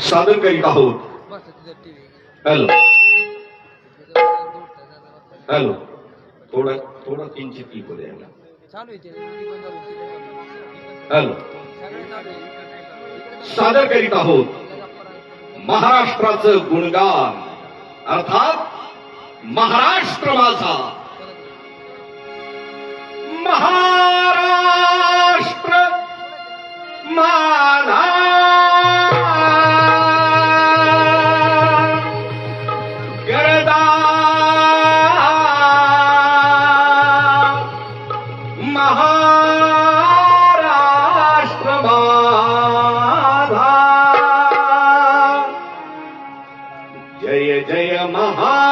सादर करीत आहोत। हॅलो हॅलो, थोडा थोडा किंचित की बोलायला। हॅलो, सादर करीत आहोत महाराष्ट्राचं गुणगान, अर्थात महाराष्ट्र माझा, महाराष्ट्र माझा गरदा महाराष्ट्र माझा, जय जय महा